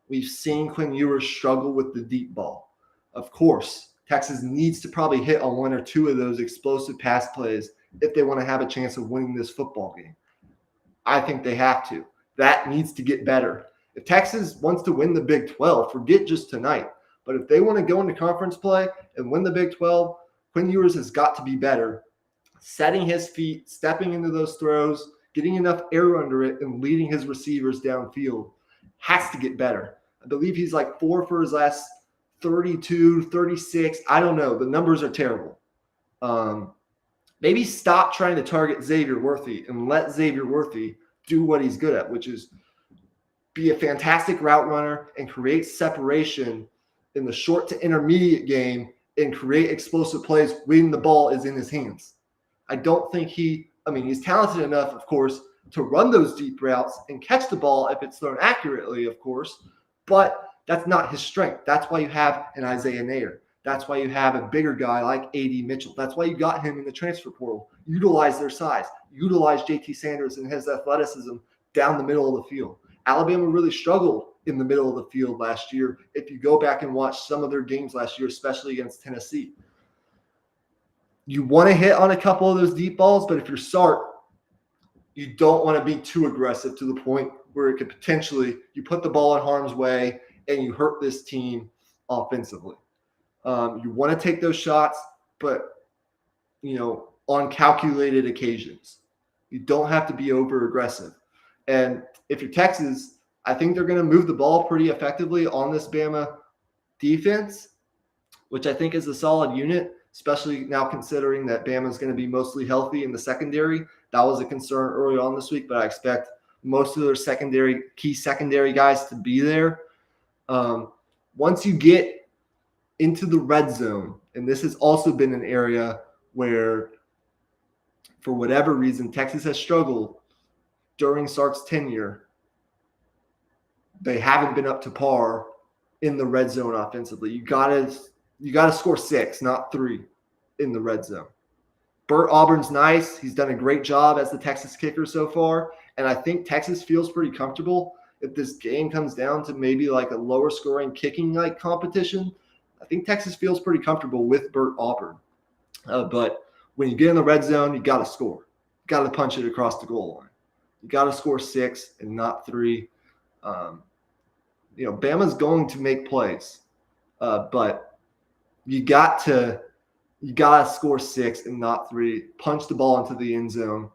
We've seen Quinn Ewers struggle with the deep ball. Of course, Texas needs to probably hit on one or two of those explosive pass plays if they want to have a chance of winning this football game. I think they have to. That needs to get better. If Texas wants to win the Big 12, forget just tonight. But if they want to go into conference play and win the Big 12, Quinn Ewers has got to be better. Setting his feet, stepping into those throws, getting enough air under it, and leading his receivers downfield has to get better. I believe he's like 4 for his last 32, 36. I don't know. The numbers are terrible. Maybe stop trying to target Xavier Worthy and let Xavier Worthy do what he's good at, which is be a fantastic route runner and create separation in the short to intermediate game and create explosive plays when the ball is in his hands. I don't think he's talented enough, of course, to run those deep routes and catch the ball if it's thrown accurately, of course, but that's not his strength. That's why you have an Isaiah Nair. That's why you have a bigger guy like A.D. Mitchell. That's why you got him in the transfer portal. Utilize their size. Utilize J.T. Sanders and his athleticism down the middle of the field. Alabama really struggled in the middle of the field last year if you go back and watch some of their games last year, especially against Tennessee. You want to hit on a couple of those deep balls, but if you're Sark, you don't want to be too aggressive to the point where it could potentially – you put the ball in harm's way and you hurt this team offensively. You want to take those shots, but, on calculated occasions. You don't have to be over-aggressive. And if you're Texas, I think they're going to move the ball pretty effectively on this Bama defense, which I think is a solid unit, especially now considering that Bama is going to be mostly healthy in the secondary. That was a concern early on this week, but I expect most of their key secondary guys to be there. Once you get into the red zone, and this has also been an area where, for whatever reason, Texas has struggled during Sark's tenure. They haven't been up to par in the red zone offensively. You gotta score 6, not 3 in the red zone. Burt Auburn's nice. He's done a great job as the Texas kicker so far, and I think Texas feels pretty comfortable if this game comes down to maybe like a lower scoring kicking like competition. I think Texas feels pretty comfortable with Burt Auburn. But when you get in the red zone, you got to score. You got to punch it across the goal line. You got to score 6 and not 3. Bama's going to make plays, but you got to score 6 and not 3. Punch the ball into the end zone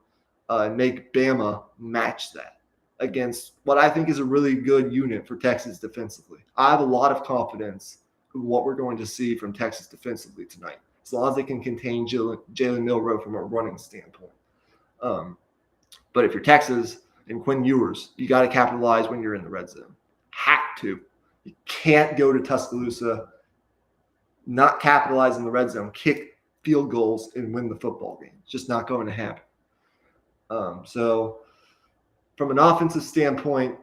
and make Bama match that against what I think is a really good unit for Texas defensively. I have a lot of confidence in what we're going to see from Texas defensively tonight, as long as they can contain Jalen Milroe from a running standpoint. But if you're Texas and Quinn Ewers, you got to capitalize when you're in the red zone. Have to. You can't go to Tuscaloosa, not capitalize in the red zone, kick field goals, and win the football game. It's just not going to happen. So from an offensive standpoint,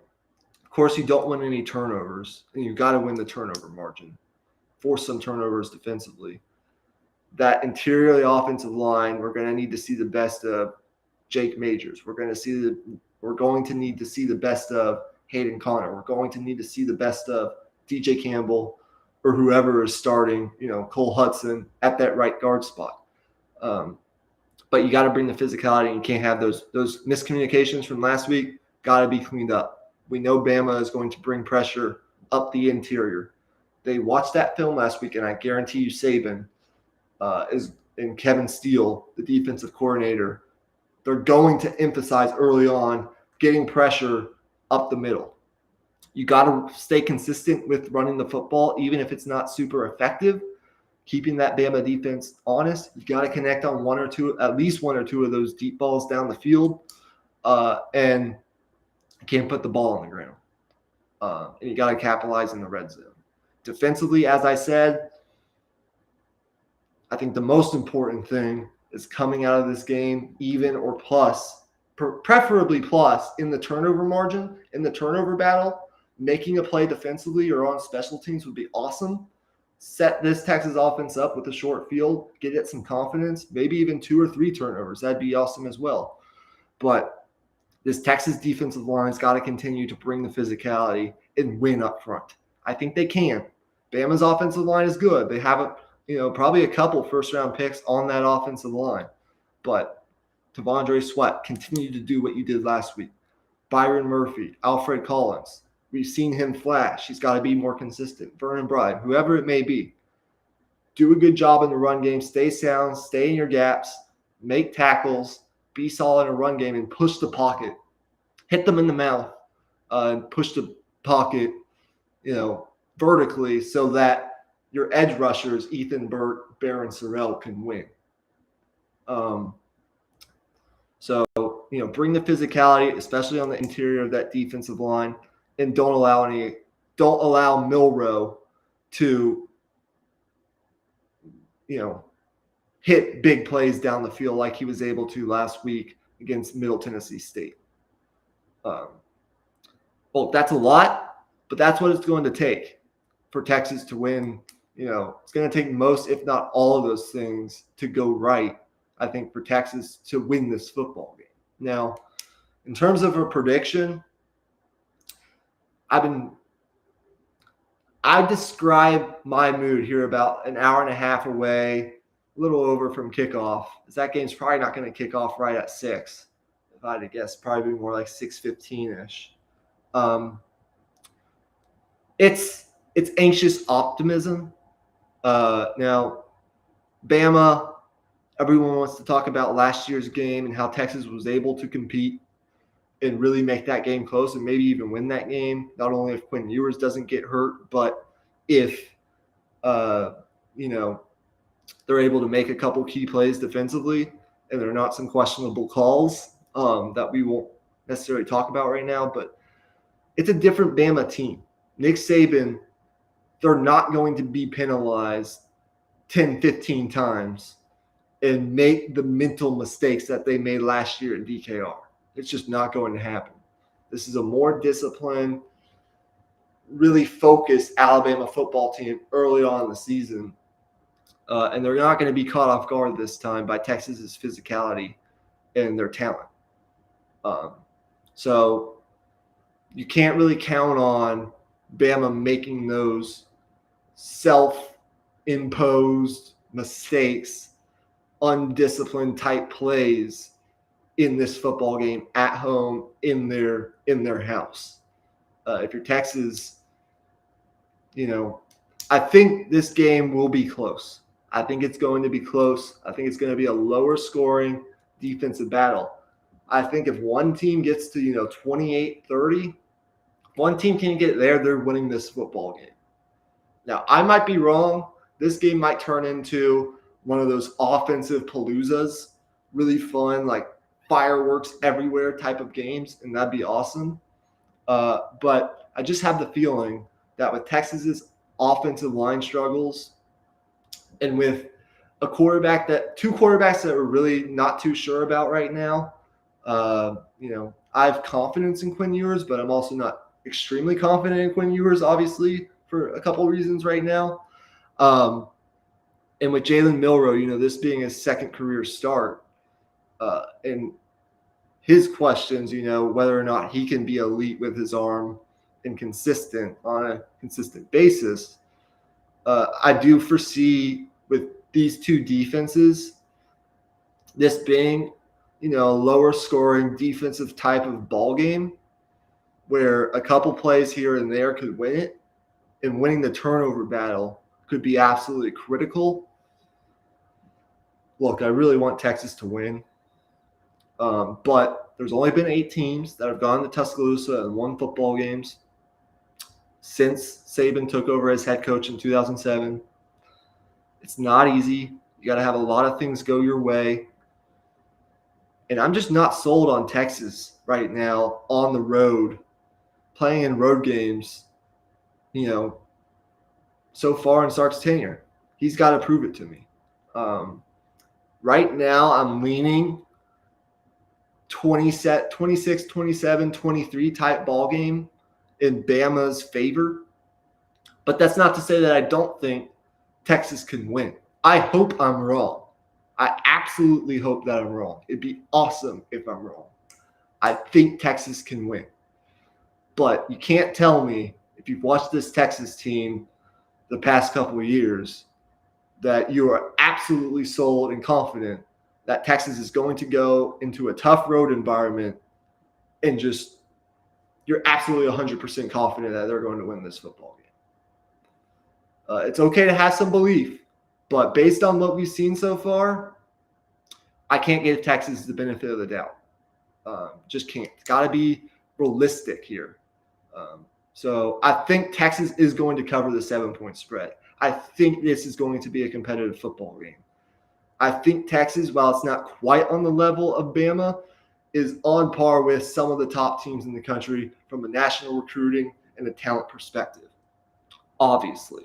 of course, you don't want any turnovers, and you've got to win the turnover margin. Force some turnovers defensively. That interior offensive line, we're going to need to see the best of Jake Majors. We're going to need to see the best of Hayden Connor. We're going to need to see the best of DJ Campbell. or whoever is starting, Cole Hudson at that right guard spot. But you got to bring the physicality, and you can't have those miscommunications from last week. Got to be cleaned up. We know Bama is going to bring pressure up the interior. They watched that film last week, and I guarantee you Saban and Kevin Steele, the defensive coordinator, they're going to emphasize early on getting pressure up the middle. You got to stay consistent with running the football, even if it's not super effective. Keeping that Bama defense honest, you got to connect on at least one or two of those deep balls down the field, and you can't put the ball on the ground. And you got to capitalize in the red zone. Defensively, as I said, I think the most important thing is coming out of this game even or plus, preferably plus in the turnover margin, in the turnover battle. Making a play defensively or on special teams would be awesome. Set this Texas offense up with a short field, get it some confidence, maybe even 2 or 3 turnovers. That'd be awesome as well. But this Texas defensive line's got to continue to bring the physicality and win up front. I think they can. Bama's offensive line is good. They have probably a couple first-round picks on that offensive line. But T'Vondre Sweat, continue to do what you did last week. Byron Murphy, Alfred Collins. We've seen him flash. He's got to be more consistent. Vernon Bride, whoever it may be. Do a good job in the run game. Stay sound. Stay in your gaps. Make tackles. Be solid in a run game and push the pocket. Hit them in the mouth and push the pocket, vertically so that your edge rushers, Ethan Burt, Baron Sorrell, can win. So bring the physicality, especially on the interior of that defensive line. And don't allow Milroe to, hit big plays down the field like he was able to last week against Middle Tennessee State. That's a lot, but that's what it's going to take for Texas to win. It's going to take most, if not all of those things to go right, I think, for Texas to win this football game. Now, in terms of a prediction, I describe my mood here about an hour and a half away, a little over from kickoff. That game's probably not going to kick off right at 6. If I had to guess, probably more like 6:15-ish. It's anxious optimism. Now, Bama, everyone wants to talk about last year's game and how Texas was able to compete and really make that game close and maybe even win that game, not only if Quinn Ewers doesn't get hurt, but if, they're able to make a couple key plays defensively and there are not some questionable calls that we won't necessarily talk about right now. But it's a different Bama team. Nick Saban, they're not going to be penalized 10, 15 times and make the mental mistakes that they made last year at DKR. It's just not going to happen. This is a more disciplined, really focused Alabama football team early on in the season. And they're not going to be caught off guard this time by Texas's physicality and their talent. So you can't really count on Bama making those self-imposed mistakes, undisciplined type plays in this football game at home in their house. If you're Texas, I think this game will be close. I think it's going to be close. I think it's going to be a lower scoring defensive battle. I think if one team gets to 28-30, one team can get there, they're winning this football game. Now, I might be wrong. This game might turn into one of those offensive paloozas, really fun, like fireworks everywhere type of games, and that'd be awesome. But I just have the feeling that with Texas's offensive line struggles and with two quarterbacks that we're really not too sure about right now, I have confidence in Quinn Ewers, but I'm also not extremely confident in Quinn Ewers, obviously, for a couple of reasons right now. And with Jalen Milroe, this being his second career start, and his questions, whether or not he can be elite with his arm and consistent on a consistent basis, I do foresee with these two defenses, this being, a lower scoring defensive type of ball game where a couple plays here and there could win it, and winning the turnover battle could be absolutely critical. Look, I really want Texas to win, but there's only been 8 teams that have gone to Tuscaloosa and won football games since Saban took over as head coach in 2007. It's not easy. You got to have a lot of things go your way. And I'm just not sold on Texas right now on the road, playing in road games, so far in Sark's tenure. He's got to prove it to me. Right now, I'm leaning 26, 27, 23 type ball game in Bama's favor. But that's not to say that I don't think Texas can win. I hope I'm wrong. I absolutely hope that I'm wrong. It'd be awesome if I'm wrong. I think Texas can win. But you can't tell me, if you've watched this Texas team the past couple of years, that you are absolutely sold and confident that Texas is going to go into a tough road environment and just you're absolutely 100% confident that they're going to win this football game. It's okay to have some belief, but based on what we've seen so far, I can't give Texas the benefit of the doubt. Just can't. It's got to be realistic here. So I think Texas is going to cover the 7-point spread. I think this is going to be a competitive football game. I think Texas, while it's not quite on the level of Bama, is on par with some of the top teams in the country from a national recruiting and a talent perspective, obviously.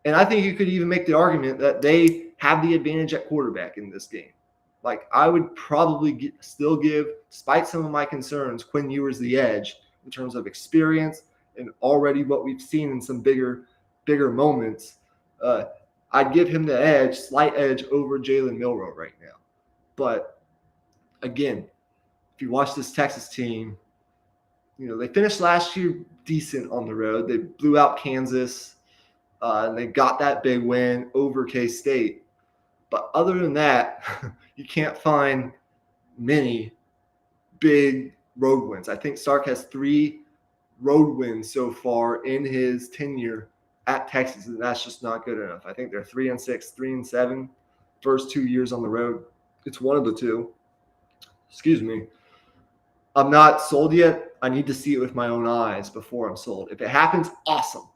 And I think you could even make the argument that they have the advantage at quarterback in this game. Like, I would probably still give, despite some of my concerns, Quinn Ewers the edge in terms of experience and already what we've seen in some bigger moments. I'd give him the edge, slight edge over Jalen Milroe right now. But again, if you watch this Texas team, they finished last year decent on the road. They blew out Kansas, and they got that big win over K-State. But other than that, you can't find many big road wins. I think Sark has 3 road wins so far in his tenure at Texas, and that's just not good enough. I think they're 3-6, 3-7, first 2 years on the road. It's one of the two. Excuse me. I'm not sold yet. I need to see it with my own eyes before I'm sold. If it happens, awesome.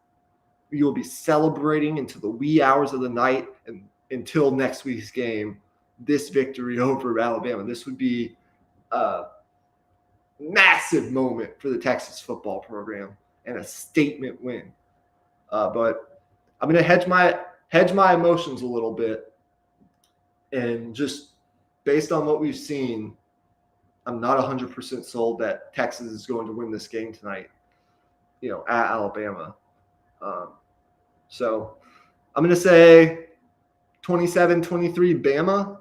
You will be celebrating into the wee hours of the night and until next week's game, this victory over Alabama. This would be a massive moment for the Texas football program and a statement win. But I'm going to hedge my emotions a little bit, and just based on what we've seen, I'm not 100% sold that Texas is going to win this game tonight, at Alabama. So I'm going to say 27-23 Bama,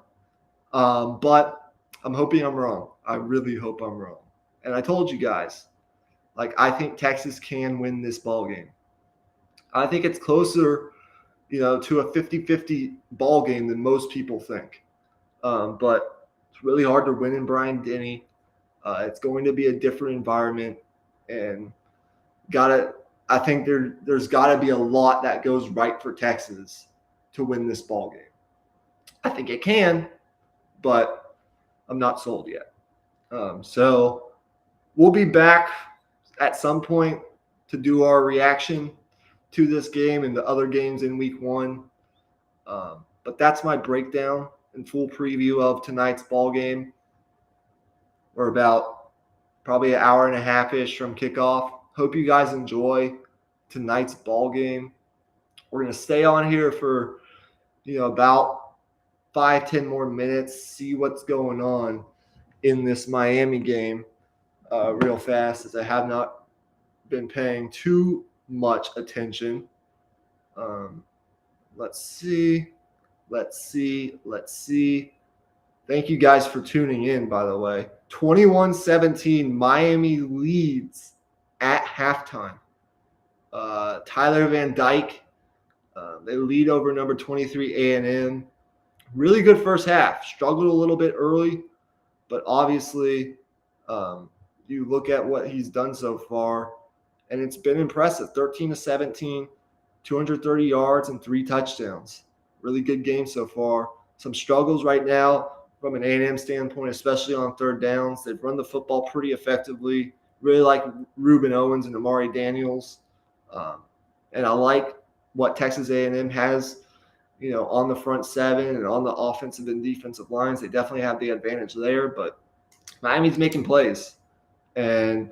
but I'm hoping I'm wrong. I really hope I'm wrong. And I told you guys, I think Texas can win this ball game. I think it's closer, to a 50-50 ball game than most people think. But it's really hard to win in Bryant-Denny. It's going to be a different environment, and I think there's got to be a lot that goes right for Texas to win this ball game. I think it can, but I'm not sold yet. So we'll be back at some point to do our reaction to this game and the other games in week 1. But that's my breakdown and full preview of tonight's ball game. We're about probably an hour and a half-ish from kickoff. Hope you guys enjoy tonight's ball game. We're going to stay on here for, about 5-10 more minutes, see what's going on in this Miami game real fast, as I have not been paying too much attention. Let's see. Thank you guys for tuning in, by the way. 21-17, Miami leads at halftime. Tyler Van Dyke They lead over number 23 A&M. Really good first half. Struggled a little bit early, but obviously you look at what he's done so far, and it's been impressive. 13-17, 230 yards and 3 touchdowns. Really good game so far. Some struggles right now from an A&M standpoint, especially on third downs. They've run the football pretty effectively. Really like Reuben Owens and Amari Daniels. And I like what Texas A&M has, on the front seven and on the offensive and defensive lines. They definitely have the advantage there, but Miami's making plays, and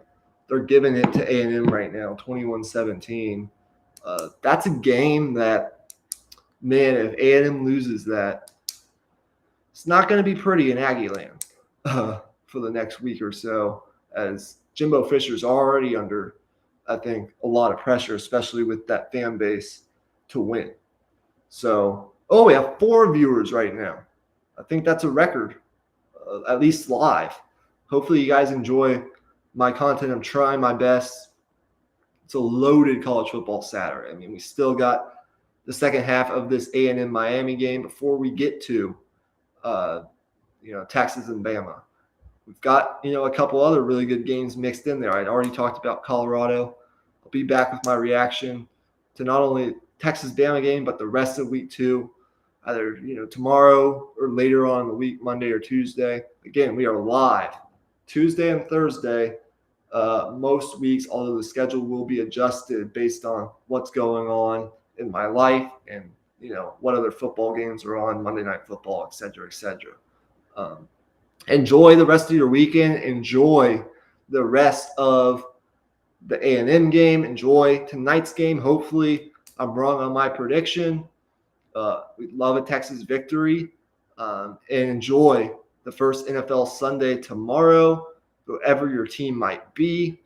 they're giving it to A&M right now, 21-17. That's a game that, man, if A&M loses that, it's not going to be pretty in Aggie land for the next week or so, as Jimbo Fisher's already under, I think, a lot of pressure, especially with that fan base, to win. So, we have 4 viewers right now. I think that's a record, at least live. Hopefully you guys enjoy my content. I'm trying my best. It's a loaded college football Saturday. I mean, we still got the second half of this A&M Miami game before we get to, Texas and BAMA. We've got, a couple other really good games mixed in there. I'd already talked about Colorado. I'll be back with my reaction to not only Texas-Bama game, but the rest of week 2, either, tomorrow or later on in the week, Monday or Tuesday. Again, we are live Tuesday and Thursday most weeks, although the schedule will be adjusted based on what's going on in my life and, what other football games are on, Monday Night Football, et cetera, et cetera. Enjoy the rest of your weekend. Enjoy the rest of the A&M game. Enjoy tonight's game. Hopefully, I'm wrong on my prediction. We'd love a Texas victory. And enjoy the first NFL Sunday tomorrow, whoever your team might be.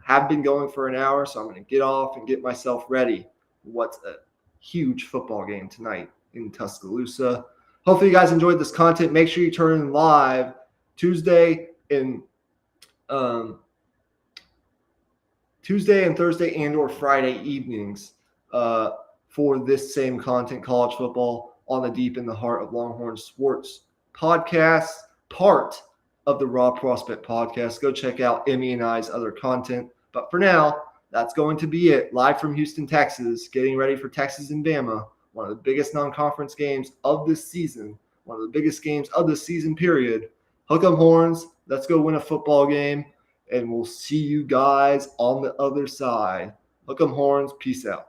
Have been going for an hour, so I'm going to get off and get myself ready. What's a huge football game tonight in Tuscaloosa. Hopefully you guys enjoyed this content. Make sure you turn in live Tuesday and Thursday and or Friday evenings for this same content, college football on the Deep in the Heart of Longhorn Sports podcast, part of the Raw Prospect podcast. Go check out Emmy and I's other content. But for now, that's going to be it. Live from Houston, Texas, getting ready for Texas and Bama, one of the biggest non-conference games of this season, one of the biggest games of the season period. Hook 'em horns. Let's go win a football game, and we'll see you guys on the other side. Hook 'em horns. Peace out.